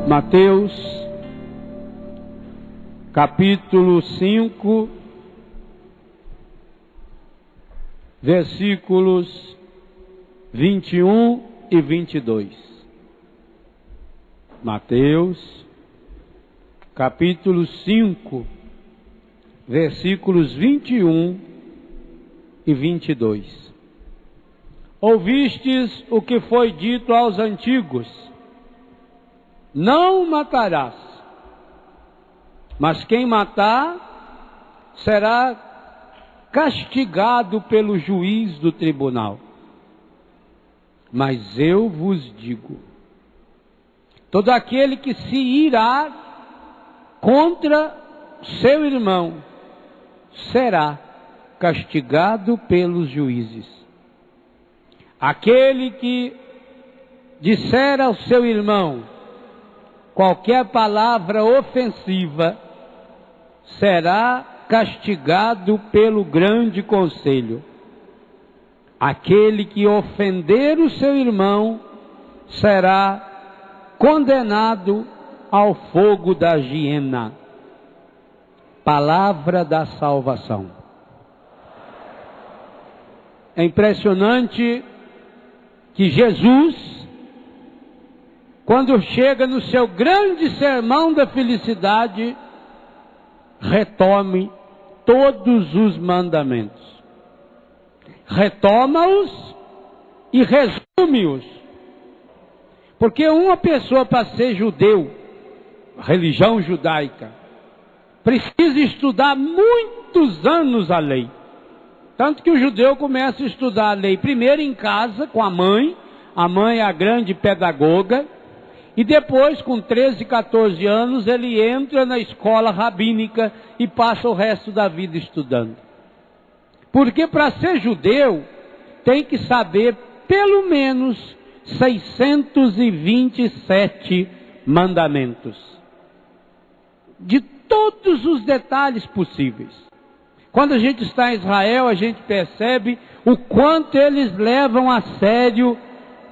Mateus, capítulo 5, versículos 21 e 22. Mateus, capítulo 5, versículos 21 e 22. Ouvistes o que foi dito aos antigos: não matarás, mas quem matar será castigado pelo juiz do tribunal. Mas eu vos digo: todo aquele que se irá contra seu irmão será castigado pelos juízes. Aquele que disser ao seu irmão qualquer palavra ofensiva será castigado pelo grande conselho. Aquele que ofender o seu irmão será condenado ao fogo da hiena. Palavra da salvação. É impressionante que Jesus, quando chega no seu grande sermão da felicidade, retome todos os mandamentos. Retoma-os e resume-os. Porque uma pessoa, para ser judeu, religião judaica, precisa estudar muitos anos a lei. Tanto que o judeu começa a estudar a lei primeiro em casa, com a mãe é a grande pedagoga, e depois, com 13, 14 anos, ele entra na escola rabínica e passa o resto da vida estudando. Porque para ser judeu, tem que saber pelo menos 627 mandamentos. De todos os detalhes possíveis. Quando a gente está em Israel, a gente percebe o quanto eles levam a sério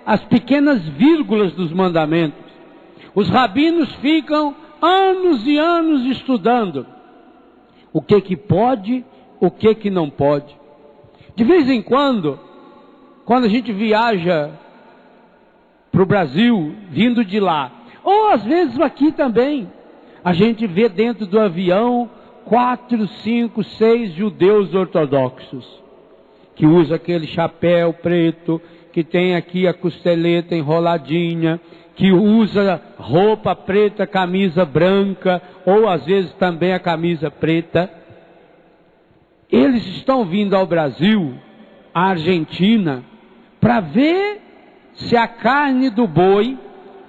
as pequenas vírgulas dos mandamentos. Os rabinos ficam anos e anos estudando o que pode, o que não pode. De vez em quando a gente viaja para o Brasil, vindo de lá, ou às vezes aqui também, a gente vê dentro do avião 4, 5, 6 judeus ortodoxos, que usam aquele chapéu preto, que tem aqui a costeleta enroladinha, que usa roupa preta, camisa branca, ou às vezes também a camisa preta. Eles estão vindo ao Brasil, à Argentina, para ver se a carne do boi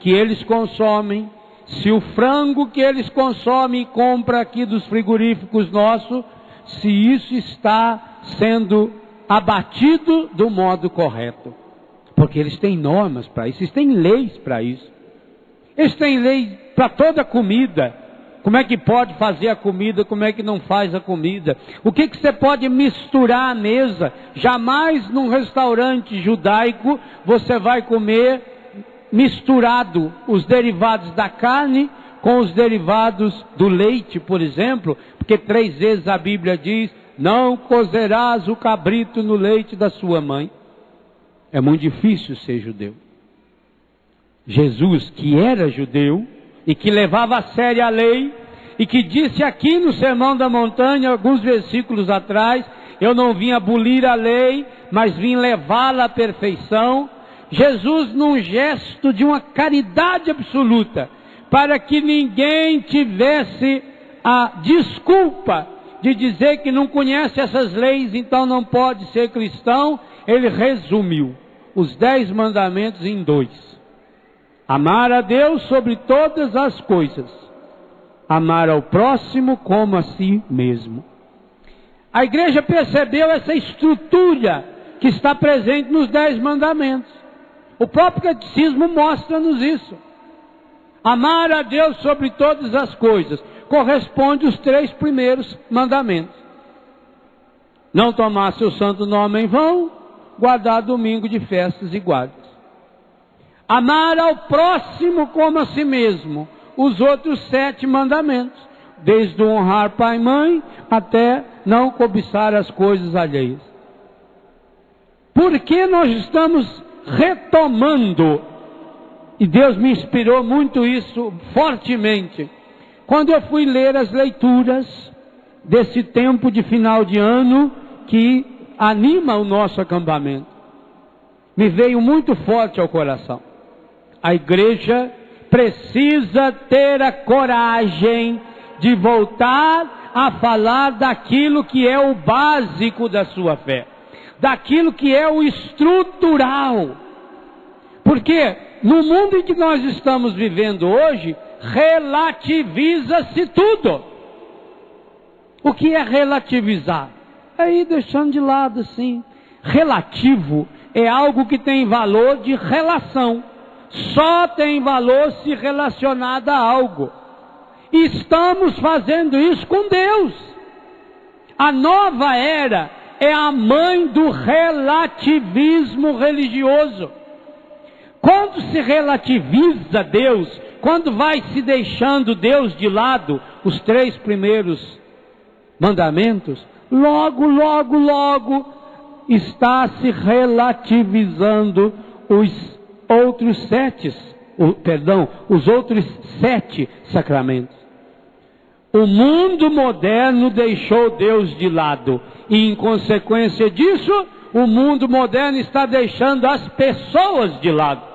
que eles consomem, se o frango que eles consomem e compram aqui dos frigoríficos nossos, se isso está sendo abatido do modo correto. Porque eles têm normas para isso, eles têm leis para isso. Eles têm lei para toda comida. Como é que pode fazer a comida, como é que não faz a comida. O que você pode misturar à mesa. Jamais num restaurante judaico você vai comer misturado os derivados da carne com os derivados do leite, por exemplo. Porque 3 vezes a Bíblia diz: não cozerás o cabrito no leite da sua mãe. É muito difícil ser judeu. Jesus, que era judeu e que levava a sério a lei, e que disse aqui no Sermão da Montanha, alguns versículos atrás: eu não vim abolir a lei, mas vim levá-la à perfeição. Jesus, num gesto de uma caridade absoluta, para que ninguém tivesse a desculpa de dizer que não conhece essas leis, então não pode ser cristão, ele resumiu os 10 mandamentos em 2. Amar a Deus sobre todas as coisas, amar ao próximo como a si mesmo. A igreja percebeu essa estrutura que está presente nos 10 mandamentos. O próprio catecismo mostra-nos isso. Amar a Deus sobre todas as coisas corresponde aos 3 primeiros mandamentos. Não tomar seu santo nome em vão, guardar domingo de festas e guardas. Amar ao próximo como a si mesmo os outros 7 mandamentos, desde honrar pai e mãe até não cobiçar as coisas alheias. Por que nós estamos retomando? E Deus me inspirou muito isso fortemente. Quando eu fui ler as leituras desse tempo de final de ano que anima o nosso acampamento, me veio muito forte ao coração. A igreja precisa ter a coragem de voltar a falar daquilo que é o básico da sua fé, daquilo que é o estrutural. Porque no mundo em que nós estamos vivendo hoje, relativiza-se tudo. O que é relativizar? É ir deixando de lado assim. Relativo é algo que tem valor de relação. Só tem valor se relacionado a algo. E estamos fazendo isso com Deus. A nova era é a mãe do relativismo religioso. Quando se relativiza Deus, quando vai se deixando Deus de lado, os 3 primeiros mandamentos, logo está se relativizando os outros 7 sacramentos. O mundo moderno deixou Deus de lado e, em consequência disso, o mundo moderno está deixando as pessoas de lado.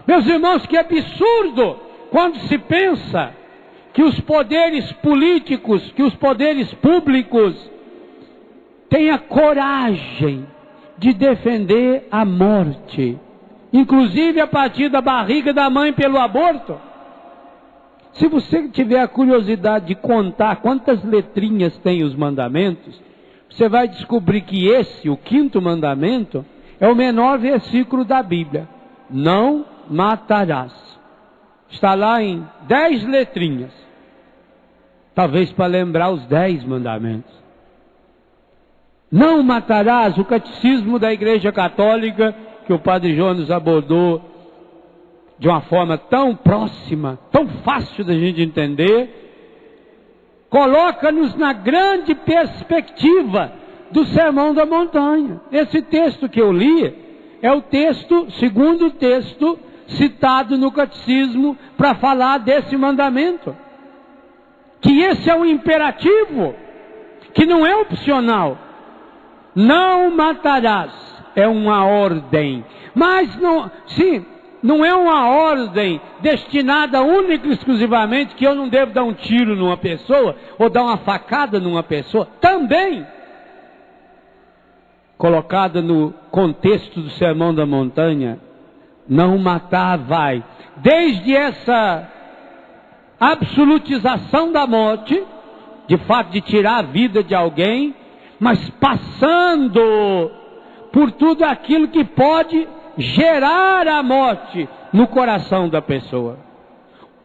Meus irmãos, que absurdo quando se pensa que os poderes políticos, que os poderes públicos têm a coragem de defender a morte, inclusive a partir da barriga da mãe pelo aborto. Se você tiver a curiosidade de contar quantas letrinhas tem os mandamentos, você vai descobrir que esse, o 5º mandamento, é o menor versículo da Bíblia. Não matarás. Está lá em 10 letrinhas. Talvez para lembrar os 10 mandamentos. Não matarás, o catecismo da Igreja Católica, que o Padre Jonas abordou de uma forma tão próxima, tão fácil da gente entender, coloca-nos na grande perspectiva do Sermão da Montanha. Esse texto que eu li é o texto, segundo texto, citado no catecismo para falar desse mandamento. Que esse é um imperativo, que não é opcional. Não matarás, é uma ordem. Mas não é uma ordem destinada única e exclusivamente que eu não devo dar um tiro numa pessoa ou dar uma facada numa pessoa. Também colocada no contexto do Sermão da Montanha, não matar vai desde essa absolutização da morte, de fato de tirar a vida de alguém, mas passando por tudo aquilo que pode gerar a morte no coração da pessoa.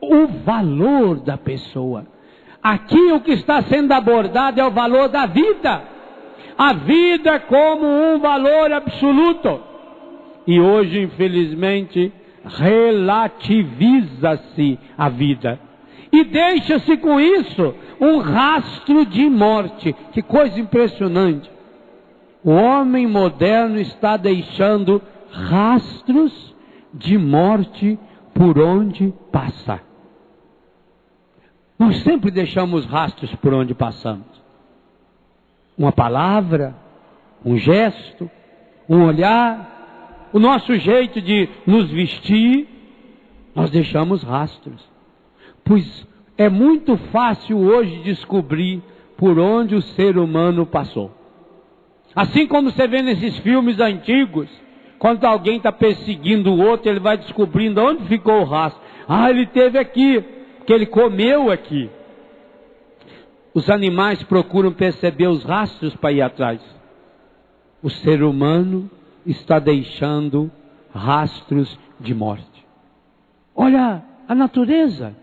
O valor da pessoa. Aqui o que está sendo abordado é o valor da vida. A vida como um valor absoluto. E hoje, infelizmente, relativiza-se a vida. E deixa-se com isso um rastro de morte. Que coisa impressionante. O homem moderno está deixando rastros de morte por onde passa. Nós sempre deixamos rastros por onde passamos. Uma palavra, um gesto, um olhar, o nosso jeito de nos vestir, nós deixamos rastros. Pois é muito fácil hoje descobrir por onde o ser humano passou. Assim como você vê nesses filmes antigos, quando alguém está perseguindo o outro, ele vai descobrindo onde ficou o rastro. Ah, ele esteve aqui, porque ele comeu aqui. Os animais procuram perceber os rastros para ir atrás. O ser humano está deixando rastros de morte. Olha a natureza.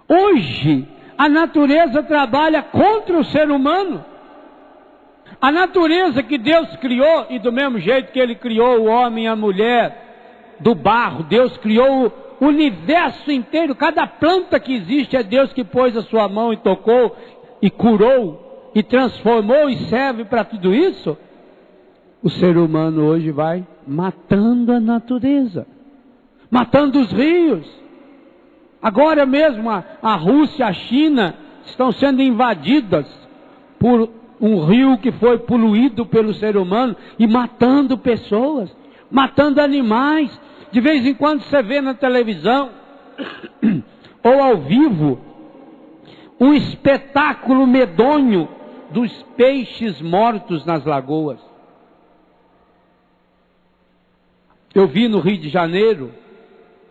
Hoje, a natureza trabalha contra o ser humano. A natureza que Deus criou, e do mesmo jeito que Ele criou o homem e a mulher do barro, Deus criou o universo inteiro, cada planta que existe é Deus que pôs a sua mão e tocou, e curou, e transformou e serve para tudo isso. O ser humano hoje vai matando a natureza, matando os rios. Agora mesmo a Rússia, a China estão sendo invadidas por um rio que foi poluído pelo ser humano e matando pessoas, matando animais. De vez em quando você vê na televisão ou ao vivo um espetáculo medonho dos peixes mortos nas lagoas. Eu vi no Rio de Janeiro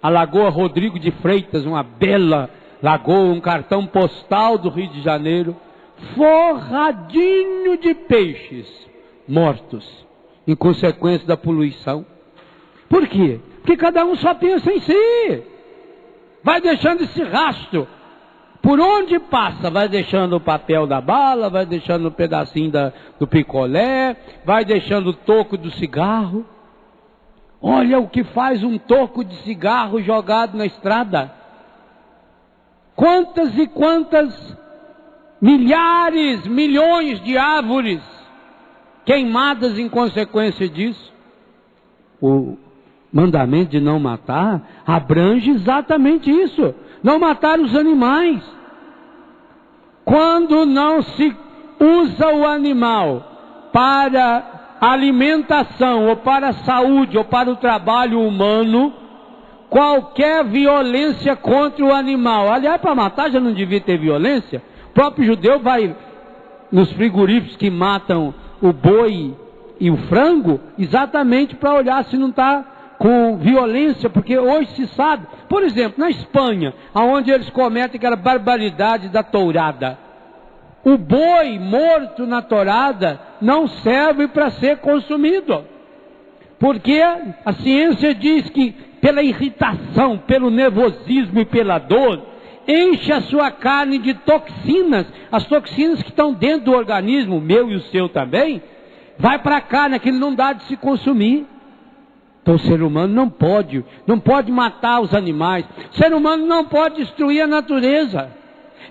a Lagoa Rodrigo de Freitas, uma bela lagoa, um cartão postal do Rio de Janeiro, forradinho de peixes mortos, em consequência da poluição. Por quê? Porque cada um só pensa em si, vai deixando esse rastro, por onde passa, vai deixando o papel da bala, vai deixando um pedacinho do picolé, vai deixando o toco do cigarro. Olha o que faz um toco de cigarro jogado na estrada. Quantas e quantas milhares, milhões de árvores queimadas em consequência disso. O mandamento de não matar abrange exatamente isso. Não matar os animais. Quando não se usa o animal para alimentação, ou para a saúde, ou para o trabalho humano, qualquer violência contra o animal, aliás, para matar já não devia ter violência. O próprio judeu vai nos frigoríficos que matam o boi e o frango, exatamente para olhar se não está com violência, porque hoje se sabe, por exemplo, na Espanha, onde eles cometem aquela barbaridade da tourada, o boi morto na tourada não serve para ser consumido, porque a ciência diz que pela irritação, pelo nervosismo e pela dor, enche a sua carne de toxinas, as toxinas que estão dentro do organismo, o meu e o seu também, vai para a carne, aquilo não dá de se consumir. Então o ser humano não pode matar os animais, o ser humano não pode destruir a natureza.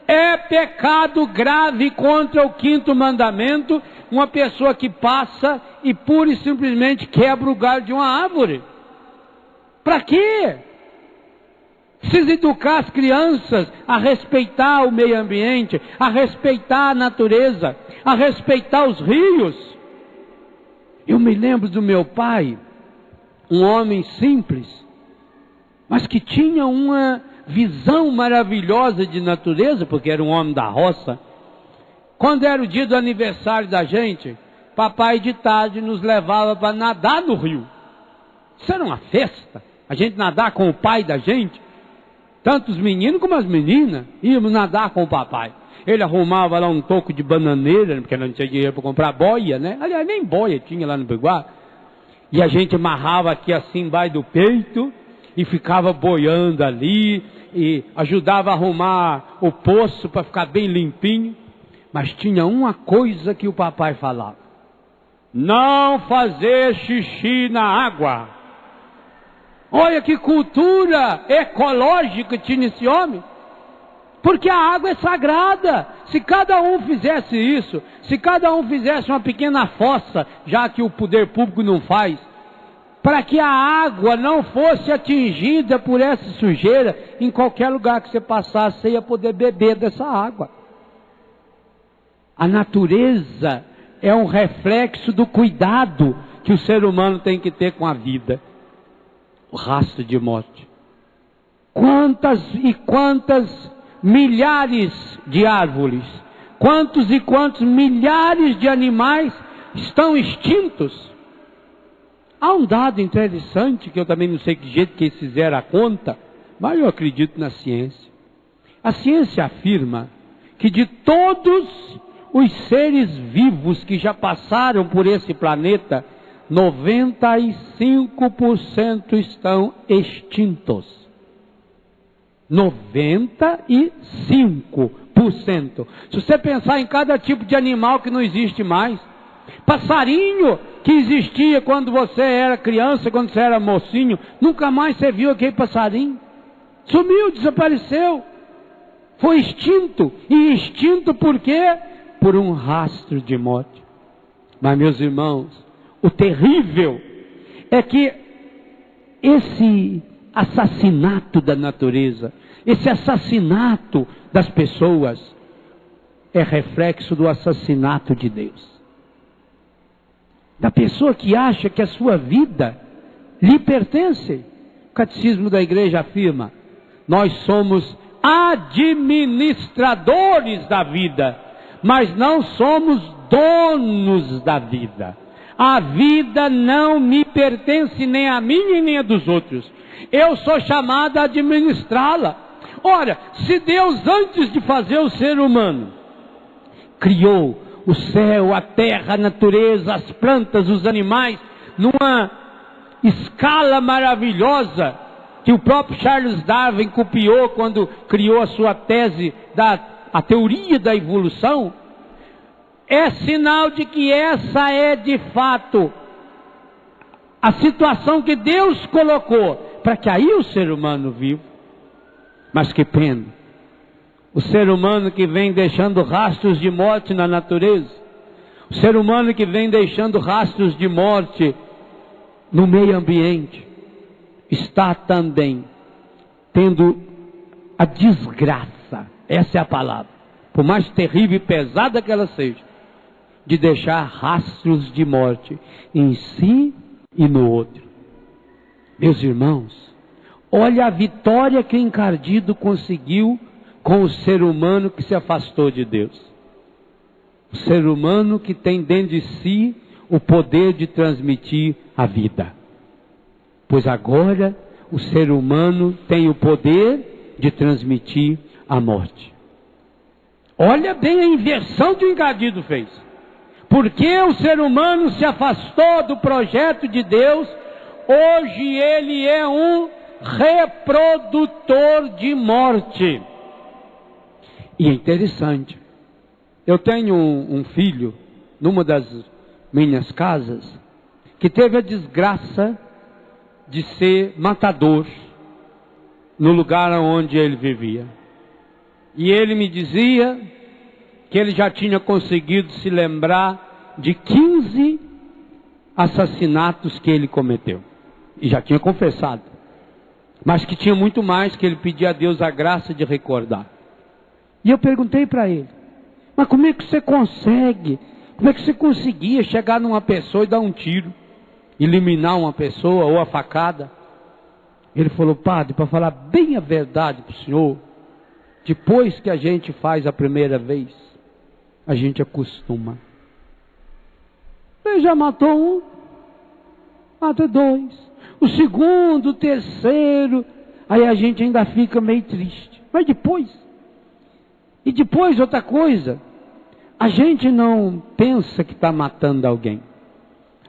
É pecado grave contra o 5º mandamento, uma pessoa que passa e pura e simplesmente quebra o galho de uma árvore. Para quê? Precisa educar as crianças a respeitar o meio ambiente, a respeitar a natureza, a respeitar os rios. Eu me lembro do meu pai, um homem simples, mas que tinha uma visão maravilhosa de natureza, porque era um homem da roça. Quando era o dia do aniversário da gente, papai de tarde nos levava para nadar no rio. Isso era uma festa, a gente nadar com o pai da gente, tanto os meninos como as meninas, íamos nadar com o papai. Ele arrumava lá um toco de bananeira, porque não tinha dinheiro para comprar boia, né? Aliás, nem boia tinha lá no Biguá. E a gente amarrava aqui assim embaixo do peito e ficava boiando ali e ajudava a arrumar o poço para ficar bem limpinho. Mas tinha uma coisa que o papai falava: não fazer xixi na água. Olha que cultura ecológica tinha esse homem. Porque a água é sagrada. Se cada um fizesse isso, se cada um fizesse uma pequena fossa, já que o poder público não faz, para que a água não fosse atingida por essa sujeira, em qualquer lugar que você passasse, você ia poder beber dessa água. A natureza é um reflexo do cuidado que o ser humano tem que ter com a vida. O rastro de morte. Quantas e quantas milhares de árvores, quantos e quantos milhares de animais estão extintos. Há um dado interessante, que eu também não sei que jeito que eles fizeram a conta, mas eu acredito na ciência. A ciência afirma que de todos os seres vivos que já passaram por esse planeta, 95% estão extintos. 95%. Se você pensar em cada tipo de animal que não existe mais, passarinho que existia quando você era criança, quando você era mocinho, nunca mais você viu aquele passarinho. Sumiu, desapareceu. Foi extinto. E extinto por quê? Por um rastro de morte. Mas, meus irmãos, o terrível é que esse assassinato da natureza, esse assassinato das pessoas, é reflexo do assassinato de Deus. Da pessoa que acha que a sua vida lhe pertence. O catecismo da igreja afirma: nós somos administradores da vida, mas não somos donos da vida. A vida não me pertence nem a mim nem a dos outros. Eu sou chamado a administrá-la. Ora, se Deus, antes de fazer o ser humano, criou o céu, a terra, a natureza, as plantas, os animais, numa escala maravilhosa, que o próprio Charles Darwin copiou quando criou a sua tese a teoria da evolução, é sinal de que essa é de fato a situação que Deus colocou para que aí o ser humano viva. Mas que pena, o ser humano que vem deixando rastros de morte na natureza, o ser humano que vem deixando rastros de morte no meio ambiente, está também tendo a desgraça, essa é a palavra, por mais terrível e pesada que ela seja, de deixar rastros de morte em si e no outro. Meus irmãos, olha a vitória que o encardido conseguiu com o ser humano que se afastou de Deus. O ser humano que tem dentro de si o poder de transmitir a vida. Pois agora o ser humano tem o poder de transmitir a morte. Olha bem a inversão que o encardido fez. Porque o ser humano se afastou do projeto de Deus, hoje ele é um reprodutor de morte. E é interessante, eu tenho um filho, numa das minhas casas, que teve a desgraça de ser matador no lugar onde ele vivia. E ele me dizia que ele já tinha conseguido se lembrar de 15 assassinatos que ele cometeu. E já tinha confessado. Mas que tinha muito mais, que ele pedia a Deus a graça de recordar. E eu perguntei para ele: mas como é que você consegue? Como é que você conseguia chegar numa pessoa e dar um tiro? Eliminar uma pessoa ou a facada? Ele falou: padre, para falar bem a verdade para o senhor, depois que a gente faz a primeira vez, a gente acostuma. Ele já matou um, mata dois, o segundo, o terceiro, aí a gente ainda fica meio triste. Mas depois, e depois outra coisa, a gente não pensa que está matando alguém,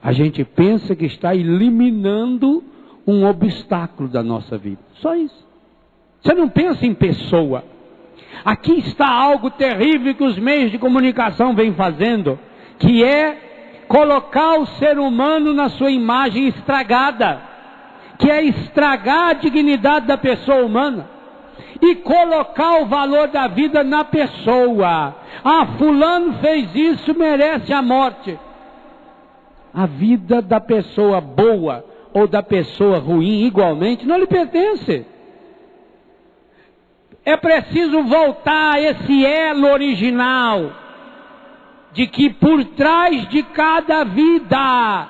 a gente pensa que está eliminando um obstáculo da nossa vida, só isso. Você não pensa em pessoa. Aqui está algo terrível que os meios de comunicação vêm fazendo, que é colocar o ser humano na sua imagem estragada, que é estragar a dignidade da pessoa humana, e colocar o valor da vida na pessoa. Ah, fulano fez isso, merece a morte. A vida da pessoa boa ou da pessoa ruim, igualmente, não lhe pertence. É preciso voltar a esse elo original, de que por trás de cada vida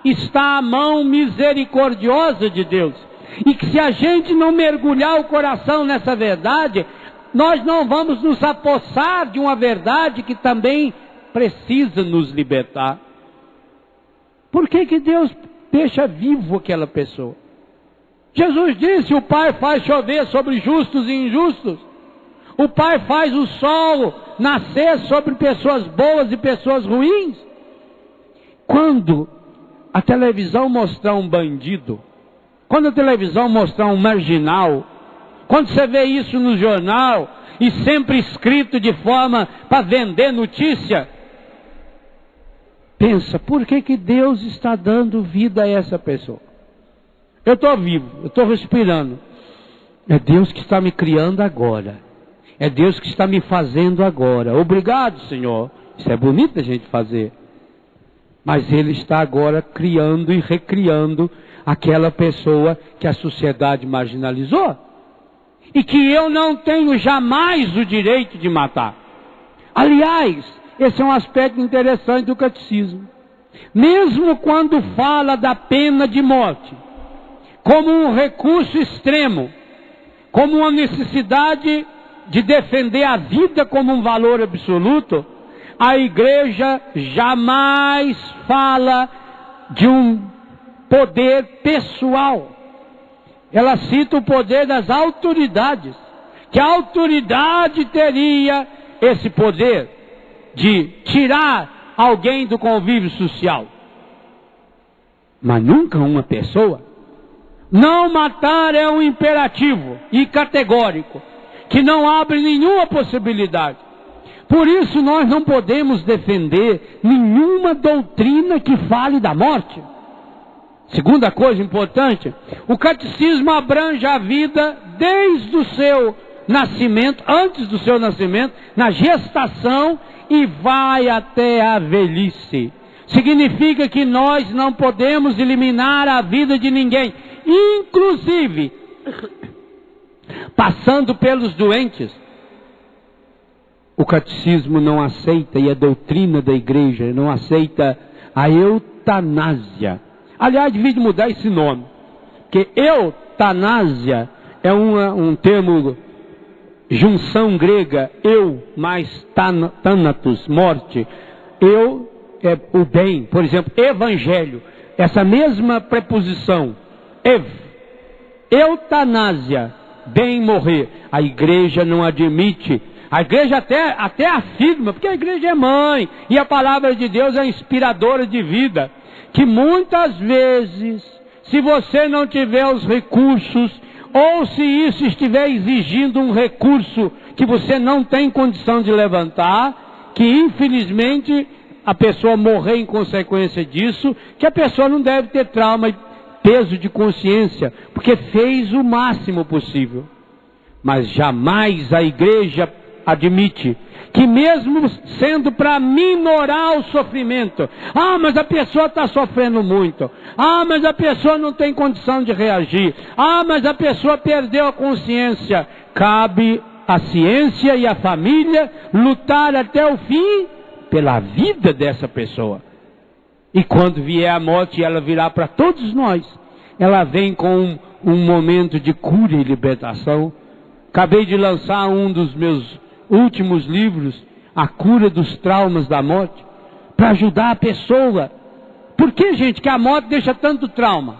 está a mão misericordiosa de Deus. E que se a gente não mergulhar o coração nessa verdade, nós não vamos nos apossar de uma verdade que também precisa nos libertar. Por que Deus deixa vivo aquela pessoa? Jesus disse: o Pai faz chover sobre justos e injustos. O Pai faz o sol nascer sobre pessoas boas e pessoas ruins. Quando a televisão mostrar um bandido, quando a televisão mostrar um marginal, quando você vê isso no jornal, e sempre escrito de forma para vender notícia, pensa, por que Deus está dando vida a essa pessoa? Eu estou vivo, eu estou respirando. É Deus que está me criando agora. É Deus que está me fazendo agora. Obrigado, Senhor. Isso é bonito a gente fazer. Mas Ele está agora criando e recriando aquela pessoa que a sociedade marginalizou. E que eu não tenho jamais o direito de matar. Aliás, esse é um aspecto interessante do catecismo. Mesmo quando fala da pena de morte, como um recurso extremo, como uma necessidade de defender a vida como um valor absoluto, a igreja jamais fala de um poder pessoal. Ela cita o poder das autoridades, que a autoridade teria esse poder de tirar alguém do convívio social. Mas nunca uma pessoa. Não matar é um imperativo e categórico, que não abre nenhuma possibilidade. Por isso nós não podemos defender nenhuma doutrina que fale da morte. Segunda coisa importante, o catecismo abrange a vida desde o seu nascimento, antes do seu nascimento, na gestação e vai até a velhice. Significa que nós não podemos eliminar a vida de ninguém, inclusive passando pelos doentes. O catecismo não aceita, e a doutrina da igreja não aceita a eutanásia. Aliás, devia mudar esse nome, porque eutanásia é um termo, junção grega, eu mais thanatos, morte. Eu é o bem, por exemplo, evangelho, essa mesma preposição, eutanásia, bem morrer. A igreja não admite. A igreja até afirma, porque a igreja é mãe, e a palavra de Deus é inspiradora de vida, que muitas vezes, se você não tiver os recursos, ou se isso estiver exigindo um recurso que você não tem condição de levantar, que infelizmente a pessoa morrer em consequência disso, que a pessoa não deve ter trauma e peso de consciência, porque fez o máximo possível. Mas jamais a igreja admite que, mesmo sendo para minorar o sofrimento, mas a pessoa está sofrendo muito, mas a pessoa não tem condição de reagir, mas a pessoa perdeu a consciência, cabe à ciência e à família lutar até o fim pela vida dessa pessoa. E quando vier a morte, ela virá para todos nós, ela vem com um momento de cura e libertação. Acabei de lançar um dos meus últimos livros, A Cura dos Traumas da Morte, para ajudar a pessoa. Por que, gente, que a morte deixa tanto trauma?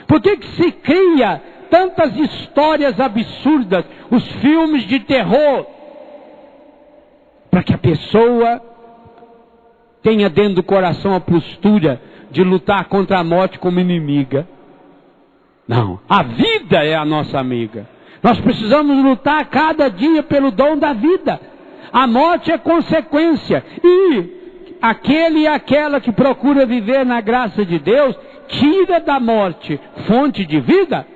Por que se cria tantas histórias absurdas, os filmes de terror? Para que a pessoa tenha dentro do coração a postura de lutar contra a morte como inimiga. Não, a vida é a nossa amiga. Nós precisamos lutar cada dia pelo dom da vida. A morte é consequência. E aquele e aquela que procura viver na graça de Deus, tira da morte fonte de vida.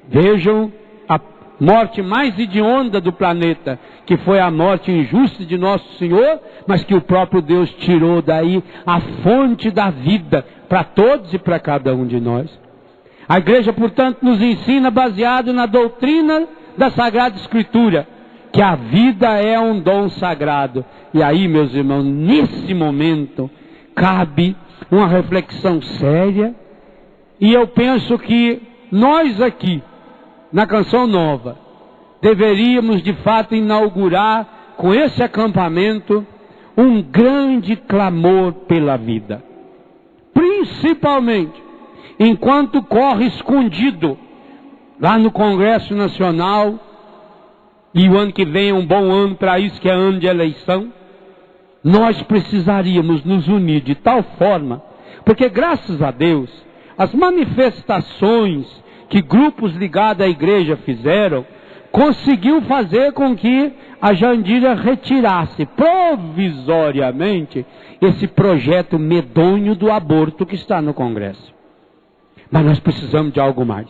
Vejam a morte mais hedionda do planeta, que foi a morte injusta de nosso Senhor, mas que o próprio Deus tirou daí a fonte da vida para todos e para cada um de nós. A igreja, portanto, nos ensina, baseado na doutrina da Sagrada Escritura, que a vida é um dom sagrado. E aí, meus irmãos, nesse momento, cabe uma reflexão séria, e eu penso que nós aqui, na Canção Nova, deveríamos de fato inaugurar com esse acampamento um grande clamor pela vida. Principalmente enquanto corre escondido lá no Congresso Nacional, e o ano que vem é um bom ano para isso, que é ano de eleição, nós precisaríamos nos unir de tal forma, porque graças a Deus, as manifestações que grupos ligados à igreja fizeram, conseguiu fazer com que a Jandira retirasse provisoriamente esse projeto medonho do aborto que está no Congresso. Mas nós precisamos de algo mais.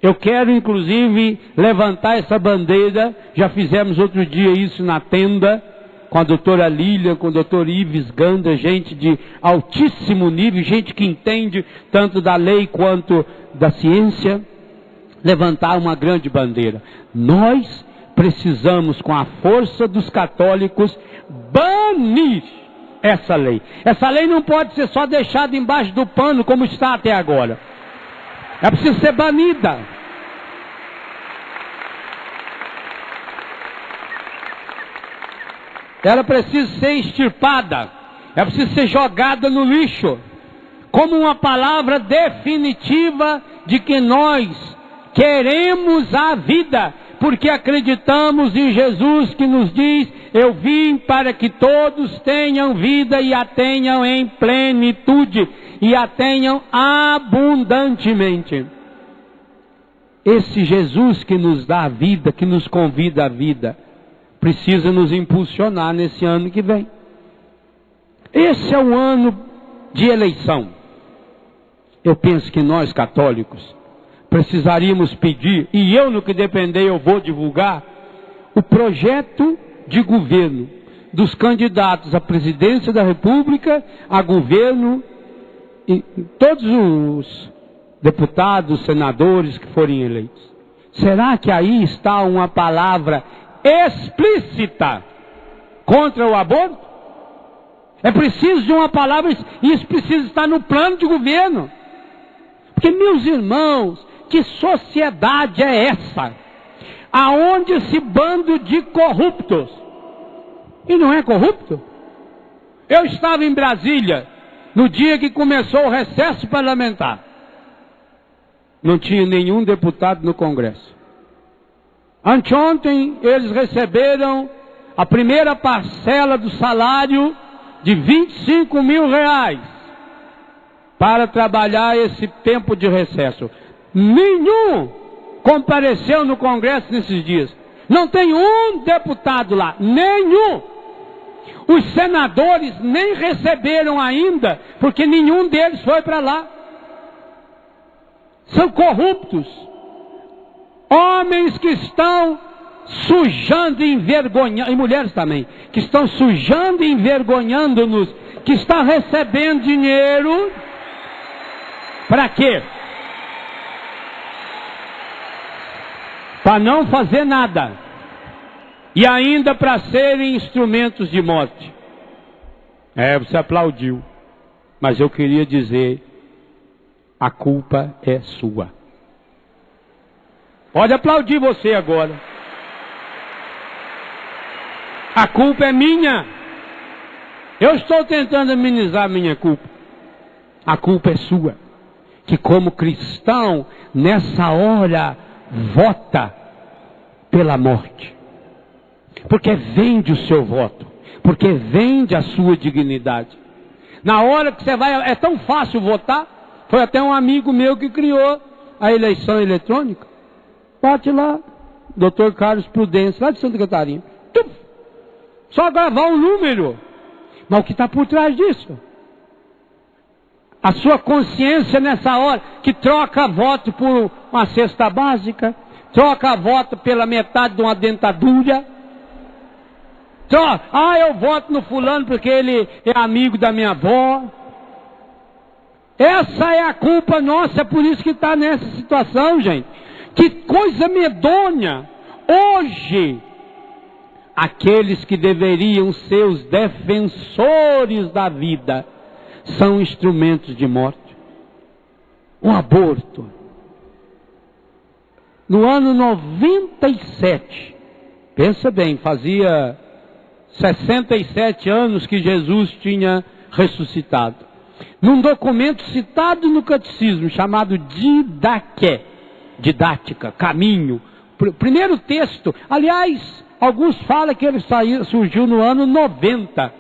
Eu quero, inclusive, levantar essa bandeira. Já fizemos outro dia isso na tenda, com a doutora Lília, com o doutor Ives Ganda, gente de altíssimo nível, gente que entende tanto da lei quanto da ciência, levantar uma grande bandeira. Nós precisamos, com a força dos católicos, banir essa lei. Essa lei não pode ser só deixada embaixo do pano, como está até agora. É preciso ser banida. Ela precisa ser extirpada. É preciso ser jogada no lixo. Como uma palavra definitiva de que nós queremos a vida. Porque acreditamos em Jesus que nos diz: eu vim para que todos tenham vida e a tenham em plenitude. E a tenham abundantemente. Esse Jesus que nos dá a vida, que nos convida à vida, precisa nos impulsionar nesse ano que vem. Esse é um ano de eleição. Eu penso que nós católicos precisaríamos pedir, e eu no que depender eu vou divulgar, o projeto de governo dos candidatos à presidência da República, a governo, e todos os deputados, senadores que forem eleitos. Será que aí está uma palavra explícita contra o aborto? É preciso de uma palavra, e isso precisa estar no plano de governo. Porque, meus irmãos, que sociedade é essa? Aonde esse bando de corruptos, e não é corrupto? Eu estava em Brasília no dia que começou o recesso parlamentar. Não tinha nenhum deputado no Congresso. Anteontem eles receberam a primeira parcela do salário de R$25 mil para trabalhar esse tempo de recesso. Nenhum compareceu no Congresso nesses dias. Não tem um deputado lá, nenhum. Os senadores nem receberam ainda, porque nenhum deles foi para lá. São corruptos. Homens que estão sujando e envergonhando, e mulheres também, que estão sujando e envergonhando-nos, que estão recebendo dinheiro. Para quê? Para não fazer nada. E ainda para serem instrumentos de morte. Você aplaudiu. Mas eu queria dizer, a culpa é sua. Pode aplaudir você agora. A culpa é minha. Eu estou tentando amenizar a minha culpa. A culpa é sua. Que como cristão, nessa hora, vota pela morte. Porque vende o seu voto. Porque vende a sua dignidade. Na hora que você vai, é tão fácil votar. Foi até um amigo meu que criou a eleição eletrônica. Bate lá, Dr. Carlos Prudêncio, lá de Santa Catarina. Só gravar um número. Mas o que está por trás disso? A sua consciência nessa hora, que troca voto por uma cesta básica, troca voto pela metade de uma dentadura. Eu voto no fulano porque ele é amigo da minha avó. Essa é a culpa nossa, é por isso que está nessa situação, gente. Que coisa medonha. Hoje, aqueles que deveriam ser os defensores da vida, são instrumentos de morte. O aborto. No ano 97, pensa bem, fazia 67 anos que Jesus tinha ressuscitado. Num documento citado no catecismo, chamado Didática, Caminho. Primeiro texto, aliás, alguns falam que ele surgiu no ano 90,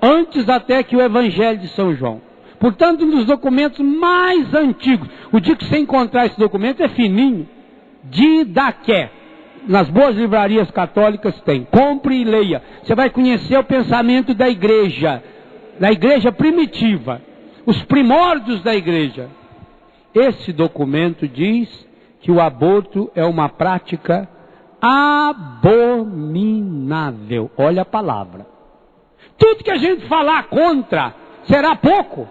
antes até que o Evangelho de São João. Portanto, um dos documentos mais antigos. O dia que você encontrar esse documento é fininho. Didaqué. Nas boas livrarias católicas tem. Compre e leia. Você vai conhecer o pensamento da igreja primitiva. Os primórdios da igreja. Esse documento diz que o aborto é uma prática abominável. Olha a palavra. Tudo que a gente falar contra será pouco.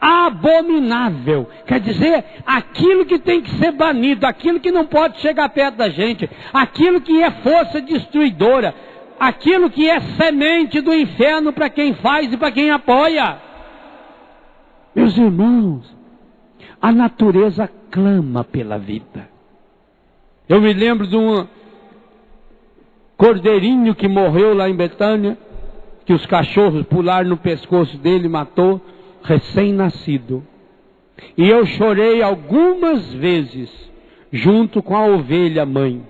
Abominável. Quer dizer, aquilo que tem que ser banido, aquilo que não pode chegar perto da gente, aquilo que é força destruidora, aquilo que é semente do inferno para quem faz e para quem apoia. Meus irmãos, a natureza clama pela vida. Eu me lembro de um cordeirinho que morreu lá em Betânia, que os cachorros pularam no pescoço dele e matou, recém-nascido. E eu chorei algumas vezes, junto com a ovelha mãe.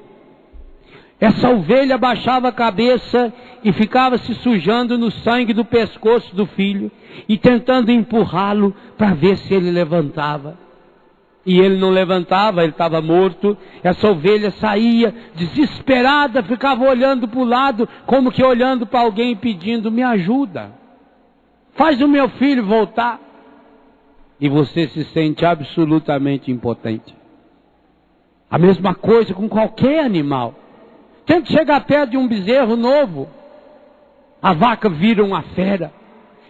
Essa ovelha baixava a cabeça e ficava se sujando no sangue do pescoço do filho, e tentando empurrá-lo para ver se ele levantava. E ele não levantava, ele estava morto. Essa ovelha saía desesperada, ficava olhando para o lado, como que olhando para alguém pedindo: me ajuda, faz o meu filho voltar. E você se sente absolutamente impotente. A mesma coisa com qualquer animal. Tenta chegar perto de um bezerro novo, a vaca vira uma fera.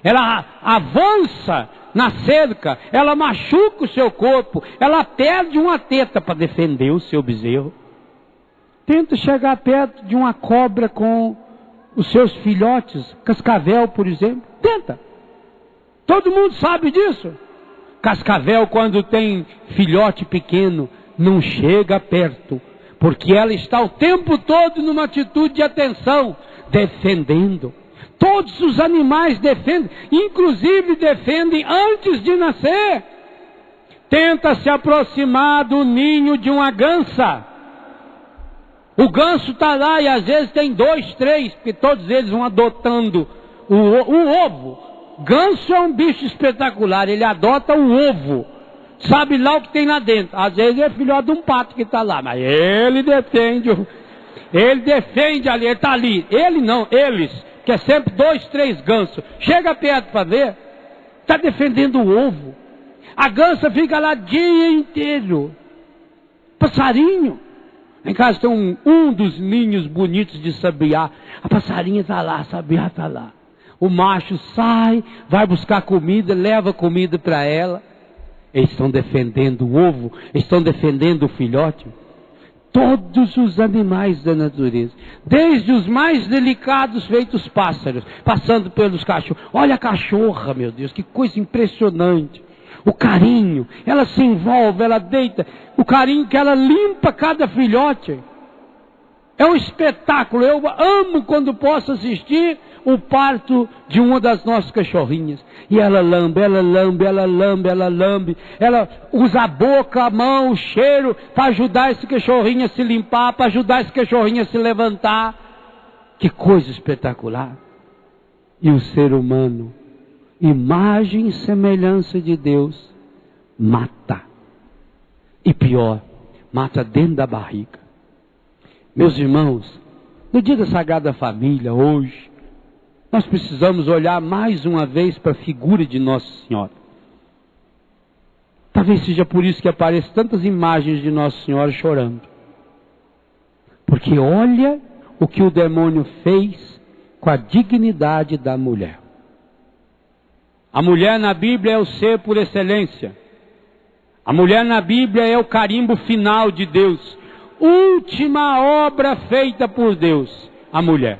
Ela avança na cerca, ela machuca o seu corpo, ela perde uma teta para defender o seu bezerro. Tenta chegar perto de uma cobra com os seus filhotes, cascavel, por exemplo. Tenta. Todo mundo sabe disso. Cascavel, quando tem filhote pequeno, não chega perto, porque ela está o tempo todo numa atitude de atenção, defendendo. Todos os animais defendem, inclusive defendem antes de nascer. Tenta se aproximar do ninho de uma gansa. O ganso está lá e às vezes tem 2, 3, porque todos eles vão adotando o ovo. Ganso é um bicho espetacular, ele adota o ovo. Sabe lá o que tem lá dentro. Às vezes é filhote de um pato que está lá, mas ele defende ali, ele está ali. Ele não, eles, que é sempre 2, 3 gansos. Chega perto para ver, está defendendo o ovo. A gansa fica lá dia inteiro. Passarinho. Em casa tem um dos ninhos bonitos de sabiá. A passarinha está lá, a sabiá está lá. O macho sai, vai buscar comida, leva comida para ela. Eles estão defendendo o ovo, estão defendendo o filhote. Todos os animais da natureza, desde os mais delicados feitos pássaros, passando pelos cachorros. Olha a cachorra, meu Deus, que coisa impressionante. O carinho, ela se envolve, ela deita. O carinho que ela limpa cada filhote. É um espetáculo. Eu amo quando posso assistir o parto de uma das nossas cachorrinhas. E ela lambe, ela lambe, ela lambe, ela lambe. Ela usa a boca, a mão, o cheiro para ajudar esse cachorrinho a se limpar, para ajudar esse cachorrinho a se levantar. Que coisa espetacular. E o ser humano, imagem e semelhança de Deus, mata. E pior, mata dentro da barriga. Meus irmãos, no dia da Sagrada Família, hoje, nós precisamos olhar mais uma vez para a figura de Nossa Senhora. Talvez seja por isso que aparecem tantas imagens de Nossa Senhora chorando. Porque olha o que o demônio fez com a dignidade da mulher. A mulher na Bíblia é o ser por excelência. A mulher na Bíblia é o carimbo final de Deus. Última obra feita por Deus. A mulher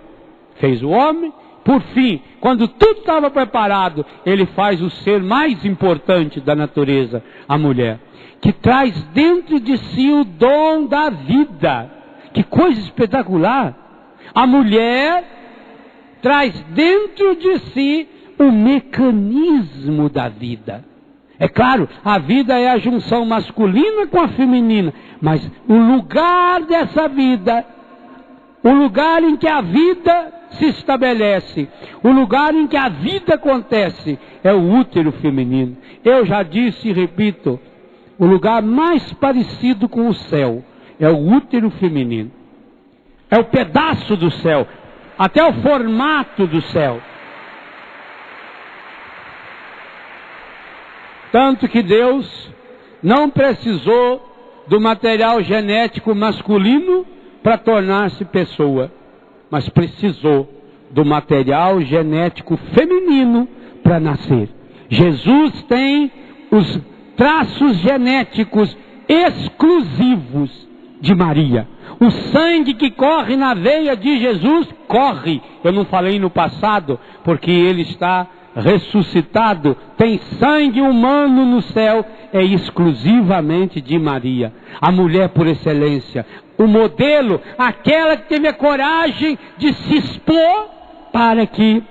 fez o homem. Por fim, quando tudo estava preparado, ele faz o ser mais importante da natureza, a mulher, que traz dentro de si o dom da vida. Que coisa espetacular! A mulher traz dentro de si o mecanismo da vida. É claro, a vida é a junção masculina com a feminina, mas o lugar dessa vida, o lugar em que a vida se estabelece, o lugar em que a vida acontece, é o útero feminino. Eu já disse e repito, o lugar mais parecido com o céu é o útero feminino. É o pedaço do céu, até o formato do céu. Tanto que Deus não precisou do material genético masculino para tornar-se pessoa, mas precisou do material genético feminino para nascer. Jesus tem os traços genéticos exclusivos de Maria. O sangue que corre na veia de Jesus corre. Eu não falei no passado, porque ele está ressuscitado, tem sangue humano no céu, é exclusivamente de Maria, a mulher por excelência, o modelo, aquela que teve a coragem de se expor para que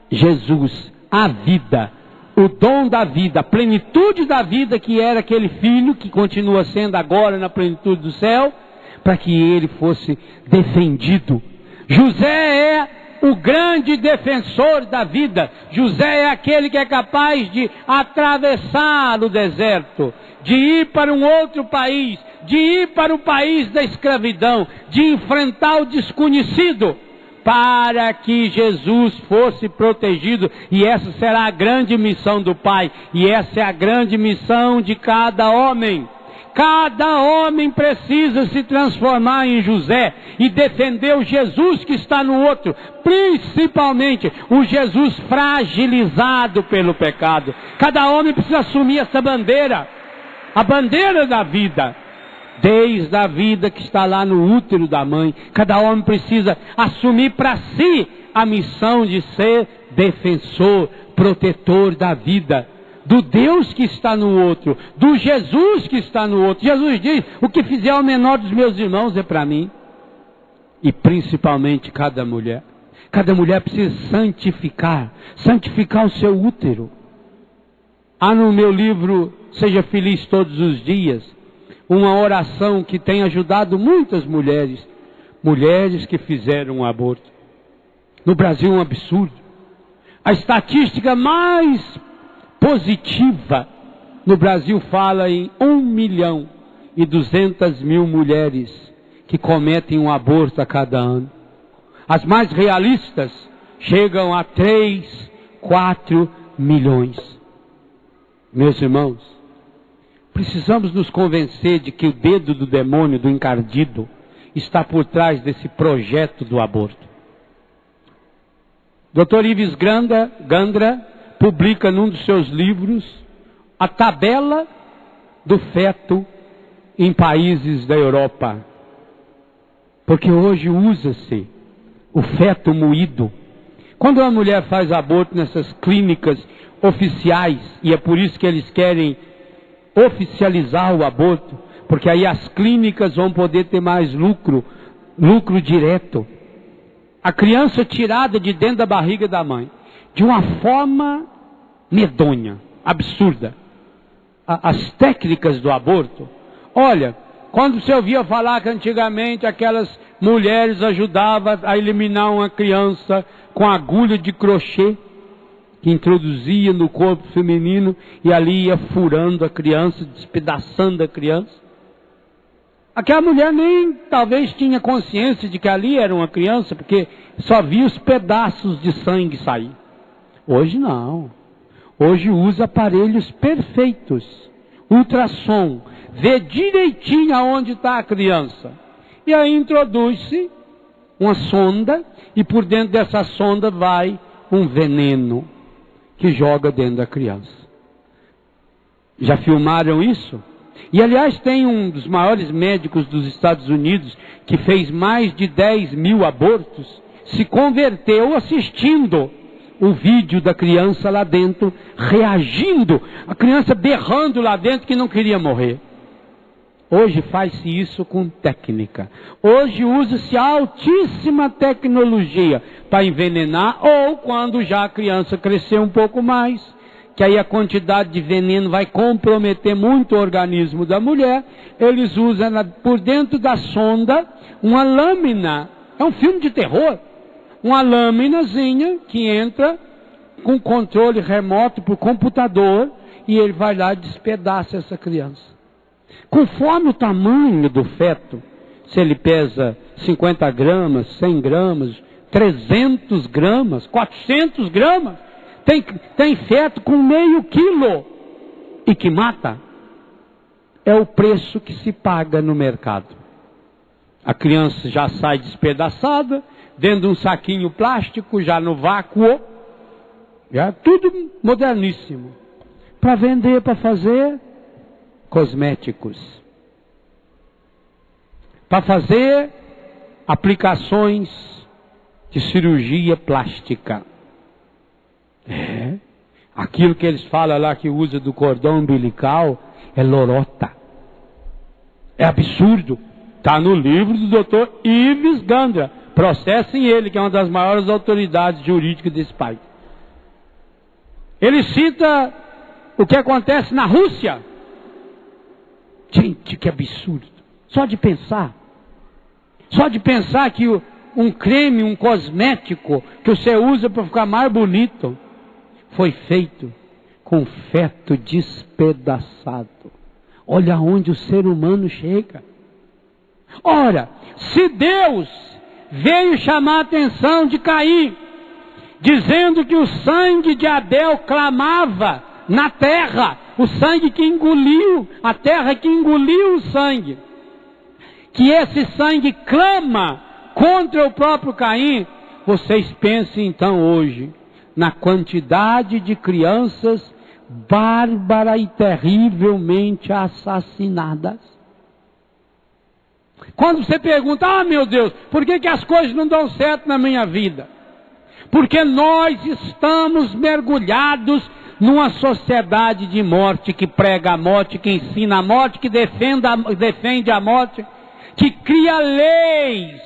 Jesus, a vida, o dom da vida, a plenitude da vida que era aquele filho, que continua sendo agora na plenitude do céu, para que ele fosse defendido. José é o grande defensor da vida. José é aquele que é capaz de atravessar o deserto, de ir para um outro país, de ir para o país da escravidão, de enfrentar o desconhecido, para que Jesus fosse protegido. E essa será a grande missão do Pai, e essa é a grande missão de cada homem. Cada homem precisa se transformar em José e defender o Jesus que está no outro, principalmente o Jesus fragilizado pelo pecado. Cada homem precisa assumir essa bandeira, a bandeira da vida, desde a vida que está lá no útero da mãe. Cada homem precisa assumir para si a missão de ser defensor, protetor da vida, do Deus que está no outro, do Jesus que está no outro. Jesus diz: o que fizer ao menor dos meus irmãos é para mim. E principalmente cada mulher precisa santificar o seu útero. Há no meu livro Seja Feliz Todos os Dias uma oração que tem ajudado muitas mulheres que fizeram um aborto. No Brasil é um absurdo. A estatística mais positiva no Brasil fala em 1.200.000 mulheres que cometem um aborto a cada ano. As mais realistas chegam a 3, 4 milhões. Meus irmãos, precisamos nos convencer de que o dedo do demônio, do encardido, está por trás desse projeto do aborto. Dr. Ives Gandra publica num dos seus livros a tabela do feto em países da Europa. Porque hoje usa-se o feto moído. Quando uma mulher faz aborto nessas clínicas oficiais, e é por isso que eles querem oficializar o aborto, porque aí as clínicas vão poder ter mais lucro direto. A criança tirada de dentro da barriga da mãe, de uma forma medonha, absurda. As técnicas do aborto. Olha, quando você ouvia falar que antigamente aquelas mulheres ajudavam a eliminar uma criança com agulha de crochê, que introduzia no corpo feminino e ali ia furando a criança, despedaçando a criança. Aquela mulher nem talvez tinha consciência de que ali era uma criança, porque só via os pedaços de sangue sair. Hoje não. Hoje usa aparelhos perfeitos, ultrassom, vê direitinho aonde está a criança. E aí introduz-se uma sonda, e por dentro dessa sonda vai um veneno que joga dentro da criança. Já filmaram isso? E aliás tem um dos maiores médicos dos Estados Unidos, que fez mais de 10.000 abortos, se converteu assistindo o vídeo da criança lá dentro, reagindo, a criança berrando lá dentro que não queria morrer. Hoje faz-se isso com técnica. Hoje usa-se altíssima tecnologia para envenenar, ou quando já a criança cresceu um pouco mais, que aí a quantidade de veneno vai comprometer muito o organismo da mulher, eles usam por dentro da sonda uma lâmina. É um filme de terror. Uma lâminazinha que entra com controle remoto por computador, e ele vai lá e despedaça essa criança. Conforme o tamanho do feto, se ele pesa 50 gramas, 100 gramas, 300 gramas, 400 gramas, tem feto com meio quilo e que mata. é o preço que se paga no mercado. A criança já sai despedaçada, dentro de um saquinho plástico, já no vácuo, já tudo moderníssimo, para vender, para fazer cosméticos, para fazer aplicações de cirurgia plástica. Aquilo que eles falam lá que usa do cordão umbilical é lorota. É absurdo. Está no livro do Dr. Ives Gandra. Processem ele, que é uma das maiores autoridades jurídicas desse país. Ele cita o que acontece na Rússia. Gente, que absurdo. Só de pensar que um creme, um cosmético que você usa para ficar mais bonito, foi feito com feto despedaçado. Olha onde o ser humano chega. Ora, se Deus veio chamar a atenção de Caim, dizendo que o sangue de Abel clamava na terra, o sangue que engoliu, a terra que engoliu o sangue, que esse sangue clama contra o próprio Caim, vocês pensem então hoje na quantidade de crianças bárbara e terrivelmente assassinadas. Quando você pergunta, meu Deus, por que as coisas não dão certo na minha vida? Porque nós estamos mergulhados numa sociedade de morte, que prega a morte, que ensina a morte, que defende a morte, que cria leis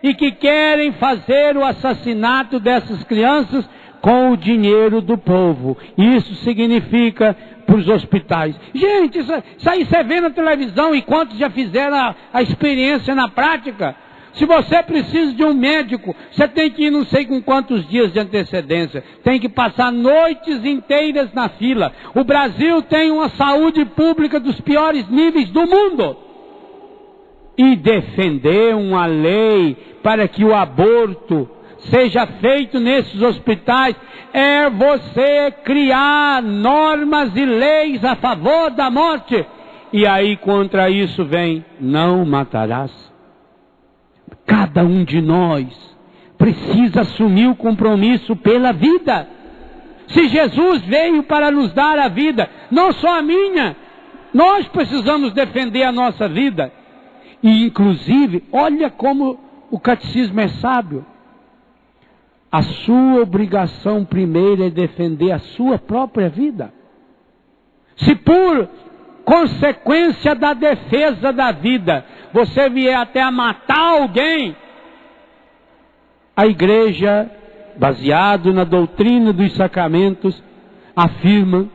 e que querem fazer o assassinato dessas crianças com o dinheiro do povo. Isso significa para os hospitais. Gente, isso aí você vê na televisão, e quantos já fizeram a experiência na prática? Se você precisa de um médico, você tem que ir não sei com quantos dias de antecedência. Tem que passar noites inteiras na fila. O Brasil tem uma saúde pública dos piores níveis do mundo. E defender uma lei para que o aborto seja feito nesses hospitais é você criar normas e leis a favor da morte. E aí contra isso vem: não matarás. Cada um de nós precisa assumir o compromisso pela vida. Se Jesus veio para nos dar a vida, não só a minha, nós precisamos defender a nossa vida. E inclusive, olha como o catecismo é sábio. A sua obrigação primeira é defender a sua própria vida. Se por consequência da defesa da vida você vier até a matar alguém, a igreja, baseado na doutrina dos sacramentos, afirma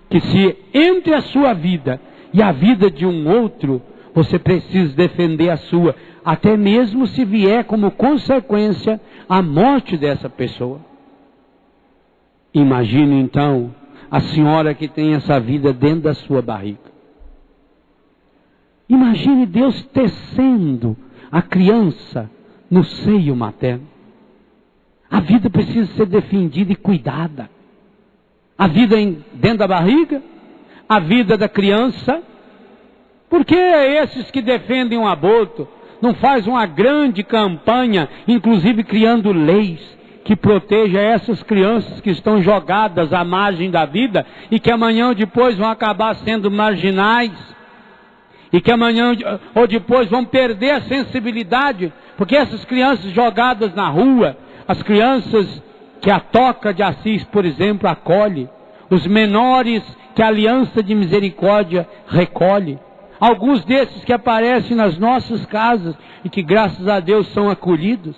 que se entre a sua vida e a vida de um outro, você precisa defender a sua, até mesmo se vier como consequência a morte dessa pessoa. Imagine então a senhora que tem essa vida dentro da sua barriga. Imagine Deus tecendo a criança no seio materno. A vida precisa ser defendida e cuidada. A vida dentro da barriga, a vida da criança. Por que esses que defendem o aborto não faz uma grande campanha, inclusive criando leis que proteja essas crianças que estão jogadas à margem da vida e que amanhã ou depois vão acabar sendo marginais, e que amanhã ou depois vão perder a sensibilidade, porque essas crianças jogadas na rua, as crianças que a Toca de Assis, por exemplo, acolhe, os menores que a Aliança de Misericórdia recolhe, alguns desses que aparecem nas nossas casas e que graças a Deus são acolhidos.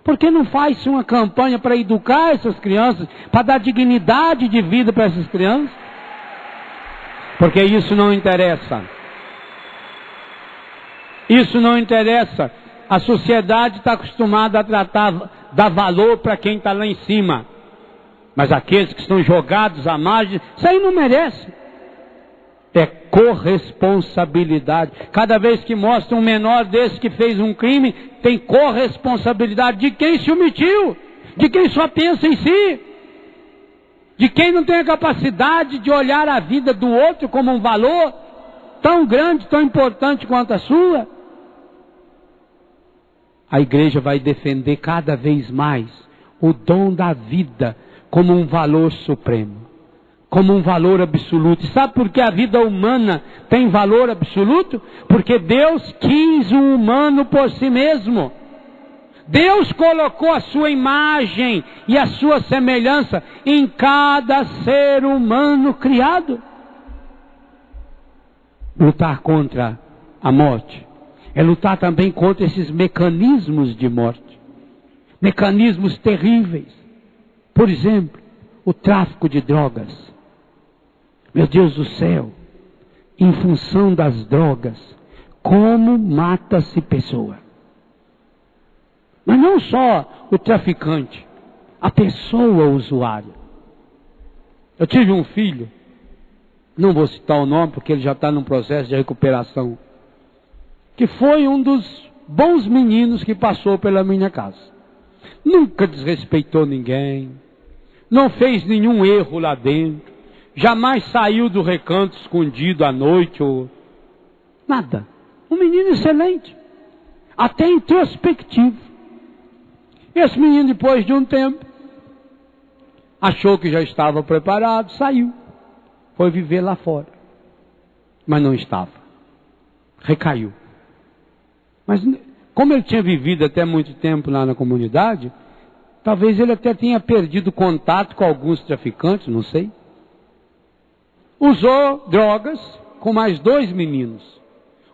Por que não faz-se uma campanha para educar essas crianças, para dar dignidade de vida para essas crianças? Porque isso não interessa. Isso não interessa. A sociedade está acostumada a dar valor para quem está lá em cima. Mas aqueles que estão jogados à margem, isso aí não merece. É corresponsabilidade. Cada vez que mostra um menor desse que fez um crime, tem corresponsabilidade de quem se omitiu, de quem só pensa em si, de quem não tem a capacidade de olhar a vida do outro como um valor. tão grande, tão importante quanto a sua? A igreja vai defender cada vez mais o dom da vida como um valor supremo, como um valor absoluto. E sabe por que a vida humana tem valor absoluto? Porque Deus quis o humano por si mesmo. Deus colocou a sua imagem e a sua semelhança em cada ser humano criado. Lutar contra a morte é lutar também contra esses mecanismos de morte, mecanismos terríveis. Por exemplo, o tráfico de drogas. Meu Deus do céu, em função das drogas, como mata-se pessoa. Mas não só o traficante, a pessoa usuária. Eu tive um filho, não vou citar o nome porque ele já está num processo de recuperação, que foi um dos bons meninos que passou pela minha casa. Nunca desrespeitou ninguém, não fez nenhum erro lá dentro, jamais saiu do recanto escondido à noite ou nada. Um menino excelente, até introspectivo. Esse menino, depois de um tempo, achou que já estava preparado, saiu, foi viver lá fora, mas não estava, recaiu. Mas como ele tinha vivido até muito tempo lá na comunidade, talvez ele até tenha perdido contato com alguns traficantes, não sei. Usou drogas com mais 2 meninos,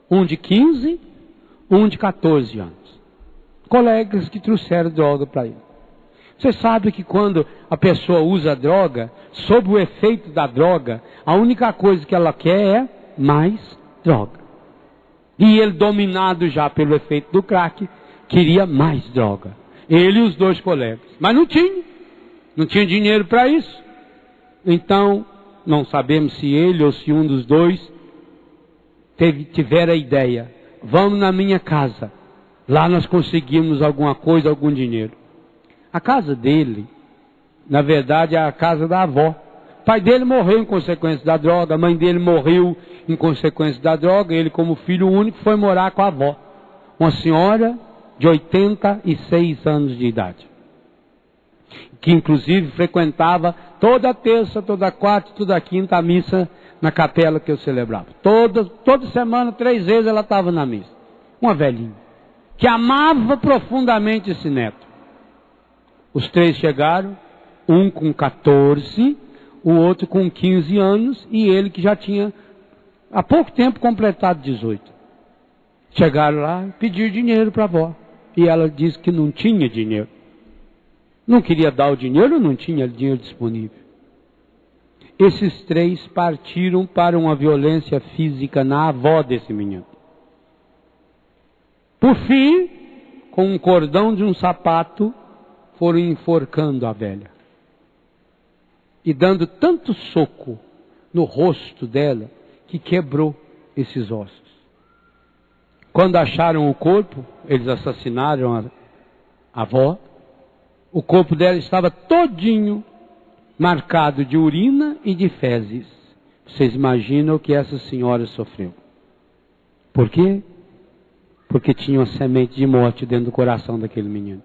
um de 15, um de 14 anos. Colegas que trouxeram droga para ele. Você sabe que quando a pessoa usa droga, sob o efeito da droga, a única coisa que ela quer é mais droga. E ele, dominado já pelo efeito do crack, queria mais droga. Ele e os 2 colegas. Mas não tinha dinheiro para isso. Então, não sabemos se ele ou se um dos 2 tiveram a ideia. Vamos na minha casa. Lá nós conseguimos alguma coisa, algum dinheiro. A casa dele, na verdade, é a casa da avó. O pai dele morreu em consequência da droga, a mãe dele morreu em consequência da droga, ele como filho único foi morar com a avó. Uma senhora de 86 anos de idade. Que inclusive frequentava toda terça, toda quarta, toda quinta a missa na capela que eu celebrava. Toda semana, 3 vezes ela estava na missa. Uma velhinha, que amava profundamente esse neto. Os 3 chegaram, um com 14, o outro com 15 anos, e ele que já tinha há pouco tempo completado 18. Chegaram lá e pediram dinheiro para a avó. E ela disse que não tinha dinheiro. Não queria dar o dinheiro, não tinha dinheiro disponível. Esses 3 partiram para uma violência física na avó desse menino. Por fim, com um cordão de um sapato, foram enforcando a velha. E dando tanto soco no rosto dela, que quebrou esses ossos. Quando acharam o corpo, eles assassinaram a avó. O corpo dela estava todinho marcado de urina e de fezes. Vocês imaginam o que essa senhora sofreu. Por quê? Porque tinha uma semente de morte dentro do coração daquele menino.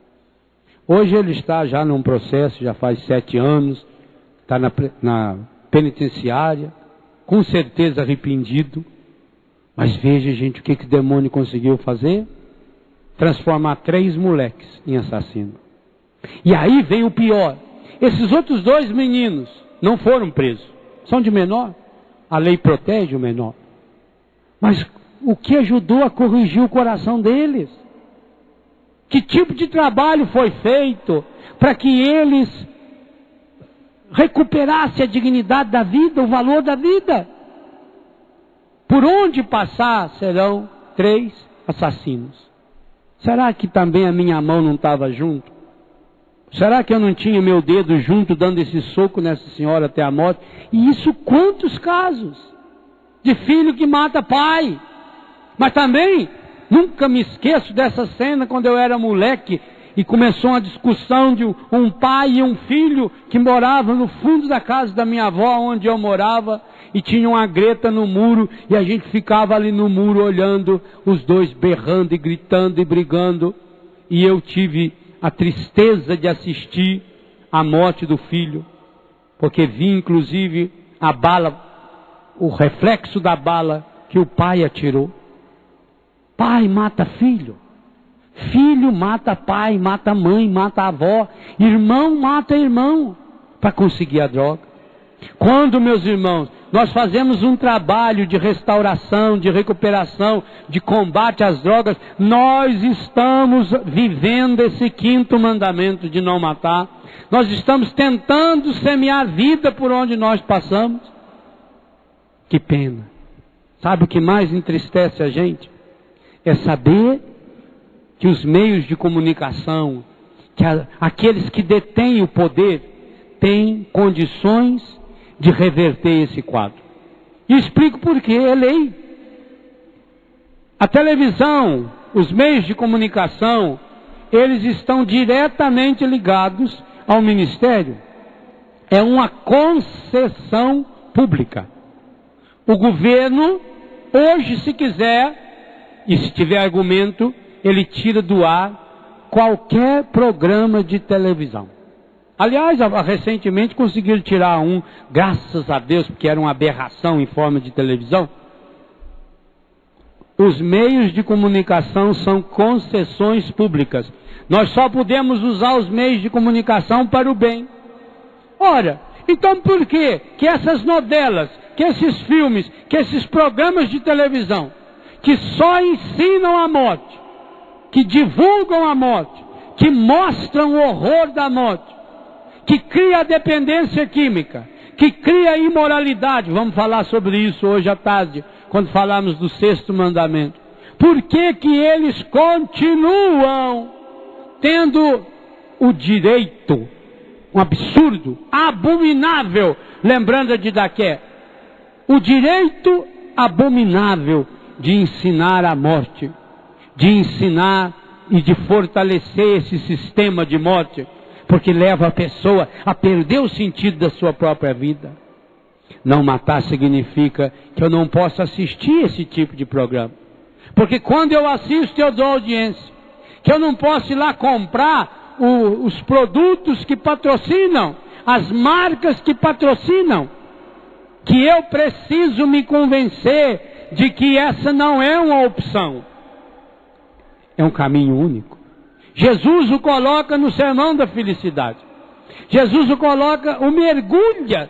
Hoje ele está já num processo, já faz 7 anos, está na penitenciária, com certeza arrependido. Mas veja, gente, o que o demônio conseguiu fazer? Transformar 3 moleques em assassinos. E aí vem o pior. Esses outros 2 meninos não foram presos. São de menor. A lei protege o menor. Mas o que ajudou a corrigir o coração deles? Que tipo de trabalho foi feito para que eles recuperassem a dignidade da vida, o valor da vida? Por onde passar serão 3 assassinos. Será que também a minha mão não estava junto? Será que eu não tinha meu dedo junto dando esse soco nessa senhora até a morte? E isso quantos casos? De filho que mata pai. Mas também, nunca me esqueço dessa cena quando eu era moleque e começou uma discussão de um pai e um filho que moravam no fundo da casa da minha avó, onde eu morava, e tinha uma greta no muro, e a gente ficava ali no muro olhando, os dois berrando e gritando e brigando, e eu tive a tristeza de assistir a morte do filho, porque vi inclusive a bala, o reflexo da bala que o pai atirou. Pai mata filho, filho mata pai, mata mãe, mata avó, irmão mata irmão, para conseguir a droga. Quando, meus irmãos, nós fazemos um trabalho de restauração, de recuperação, de combate às drogas, nós estamos vivendo esse 5º mandamento de não matar. Nós estamos tentando semear vida por onde nós passamos. Que pena. Sabe o que mais entristece a gente? É saber que os meios de comunicação, que aqueles que detêm o poder, têm condições de reverter esse quadro. E explico por quê, é lei. A televisão, os meios de comunicação, eles estão diretamente ligados ao ministério. É uma concessão pública. O governo, hoje, se quiser, e se tiver argumento, ele tira do ar qualquer programa de televisão. Aliás, recentemente conseguiram tirar um, graças a Deus, porque era uma aberração em forma de televisão. Os meios de comunicação são concessões públicas. Nós só podemos usar os meios de comunicação para o bem. Ora, então por que essas novelas, que esses filmes, que esses programas de televisão, que só ensinam a morte, que divulgam a morte, que mostram o horror da morte, que cria a dependência química, que cria a imoralidade, vamos falar sobre isso hoje à tarde, quando falarmos do 6º mandamento. Por que eles continuam tendo o direito, um absurdo, abominável, lembrando de Daqué, o direito abominável de ensinar a morte, de ensinar e de fortalecer esse sistema de morte, porque leva a pessoa a perder o sentido da sua própria vida. Não matar significa que eu não posso assistir esse tipo de programa, porque quando eu assisto eu dou audiência, que eu não posso ir lá comprar os produtos que patrocinam, as marcas que patrocinam, que eu preciso me convencer de que essa não é uma opção, é um caminho único. Jesus o coloca no sermão da felicidade. Jesus o coloca, o mergulha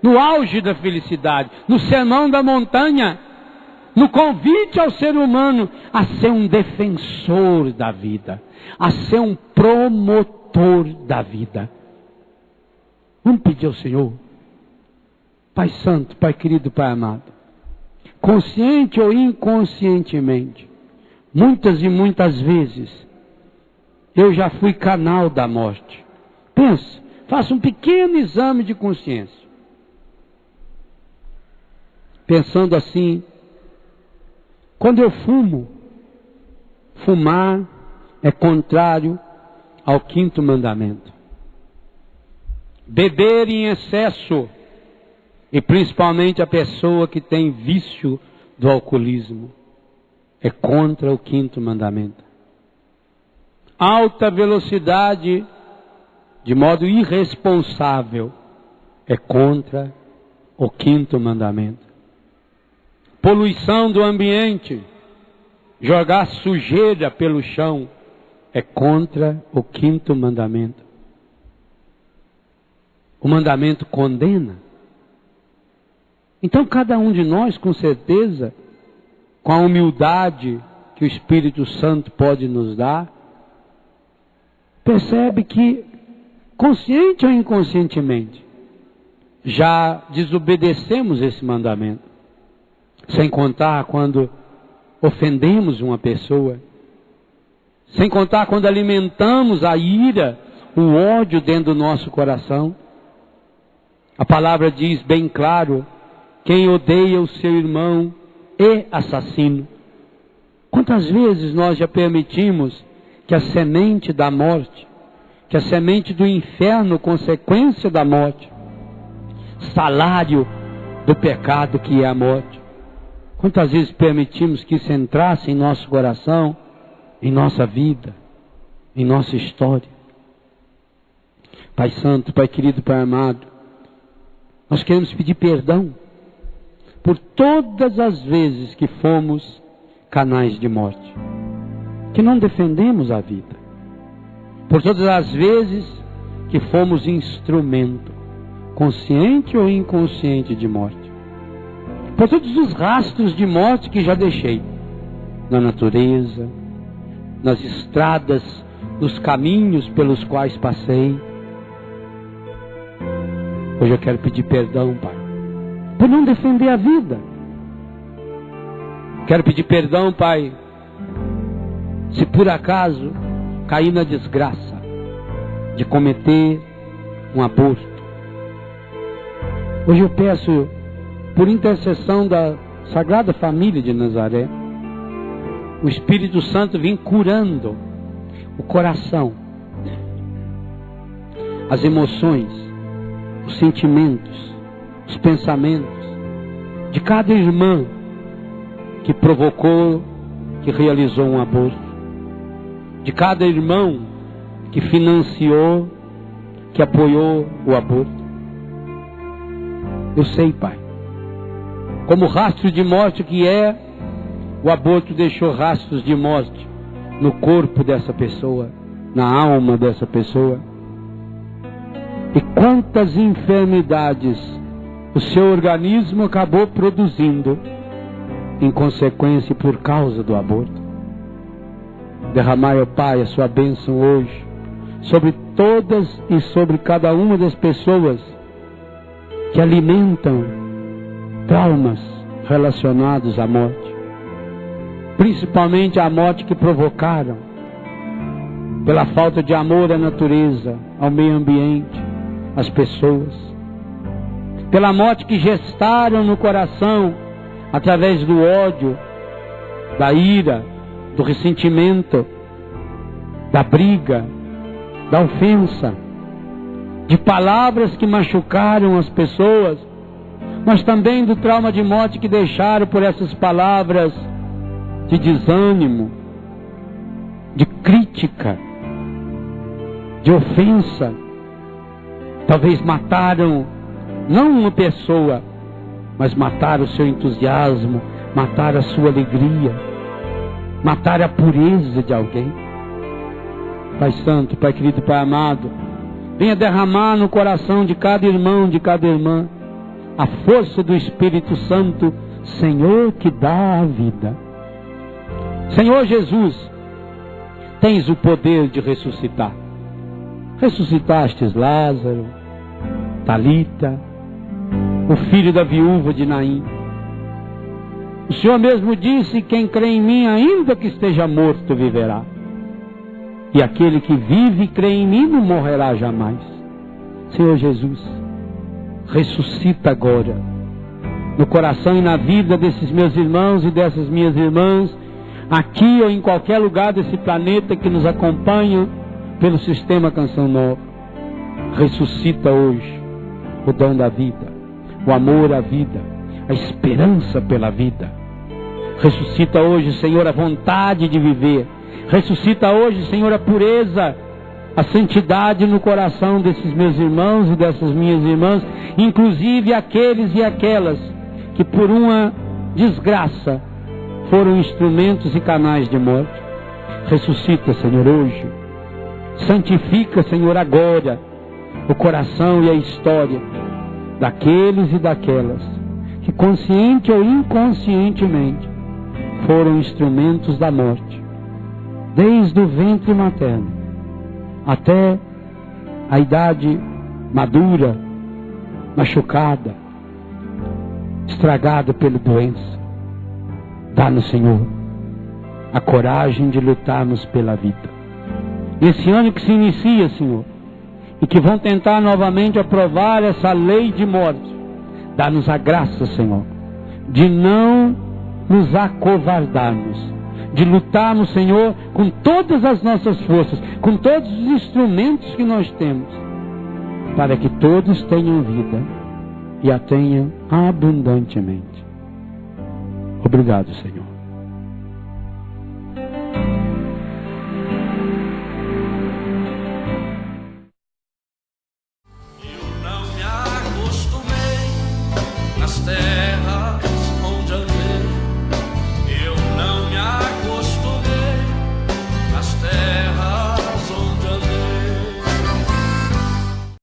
no auge da felicidade, no sermão da montanha, no convite ao ser humano a ser um defensor da vida, a ser um promotor da vida. Vamos pedir ao Senhor, Pai Santo, Pai querido, Pai amado, consciente ou inconscientemente, muitas e muitas vezes, eu já fui canal da morte. Pensa, faça um pequeno exame de consciência. Pensando assim, quando eu fumo, fumar é contrário ao 5º mandamento. Beber em excesso, e principalmente a pessoa que tem vício do alcoolismo, é contra o 5º mandamento. Alta velocidade, de modo irresponsável, é contra o 5º mandamento. Poluição do ambiente, jogar sujeira pelo chão, é contra o 5º mandamento. O mandamento condena. Então cada um de nós, com certeza, com a humildade que o Espírito Santo pode nos dar, percebe que, consciente ou inconscientemente, já desobedecemos esse mandamento. Sem contar quando ofendemos uma pessoa, sem contar quando alimentamos a ira, o ódio dentro do nosso coração. A palavra diz bem claro, quem odeia o seu irmão é assassino. Quantas vezes nós já permitimos que a semente da morte, que a semente do inferno, consequência da morte, salário do pecado que é a morte. Quantas vezes permitimos que isso entrasse em nosso coração, em nossa vida, em nossa história? Pai Santo, Pai querido, Pai amado, nós queremos pedir perdão por todas as vezes que fomos canais de morte, que não defendemos a vida, por todas as vezes que fomos instrumento, consciente ou inconsciente, de morte, por todos os rastros de morte que já deixei na natureza, nas estradas, nos caminhos pelos quais passei. Hoje eu quero pedir perdão, Pai, por não defender a vida. Quero pedir perdão, Pai, se por acaso cair na desgraça de cometer um aborto. Hoje eu peço, por intercessão da Sagrada Família de Nazaré, o Espírito Santo vem curando o coração, as emoções, os sentimentos, os pensamentos de cada irmã que provocou, que realizou um aborto, de cada irmão que financiou, que apoiou o aborto. Eu sei, Pai, como rastro de morte que é, o aborto deixou rastros de morte no corpo dessa pessoa, na alma dessa pessoa. E quantas enfermidades o seu organismo acabou produzindo em consequência e por causa do aborto. Derramai, ó Pai, a sua bênção hoje sobre todas e sobre cada uma das pessoas que alimentam traumas relacionados à morte, principalmente a morte que provocaram pela falta de amor à natureza, ao meio ambiente, às pessoas, pela morte que gestaram no coração através do ódio, da ira, do ressentimento, da briga, da ofensa, de palavras que machucaram as pessoas, mas também do trauma de morte que deixaram por essas palavras de desânimo, de crítica, de ofensa. Talvez mataram não uma pessoa, mas mataram o seu entusiasmo, mataram a sua alegria, mataram a pureza de alguém. Pai Santo, Pai querido, Pai amado, venha derramar no coração de cada irmão, de cada irmã, a força do Espírito Santo, Senhor, que dá a vida. Senhor Jesus, tens o poder de ressuscitar. Ressuscitastes Lázaro, Talita, o filho da viúva de Naim. O Senhor mesmo disse: quem crê em mim, ainda que esteja morto, viverá. E aquele que vive e crê em mim não morrerá jamais. Senhor Jesus, ressuscita agora no coração e na vida desses meus irmãos e dessas minhas irmãs, aqui ou em qualquer lugar desse planeta que nos acompanham pelo sistema Canção Nova. Ressuscita hoje o dom da vida, o amor à vida, a esperança pela vida. Ressuscita hoje, Senhor, a vontade de viver. Ressuscita hoje, Senhor, a pureza, a santidade no coração desses meus irmãos e dessas minhas irmãs, inclusive aqueles e aquelas que por uma desgraça foram instrumentos e canais de morte. Ressuscita, Senhor, hoje. Santifica, Senhor, agora o coração e a história daqueles e daquelas que, consciente ou inconscientemente, foram instrumentos da morte, desde o ventre materno até a idade madura, machucada, estragada pela doença. Dá-nos, Senhor, a coragem de lutarmos pela vida. Esse ano que se inicia, Senhor, e que vão tentar novamente aprovar essa lei de morte, dá-nos a graça, Senhor, de não nos acovardarmos, de lutarmos, Senhor, com todas as nossas forças, com todos os instrumentos que nós temos, para que todos tenham vida e a tenham abundantemente. Obrigado, Senhor.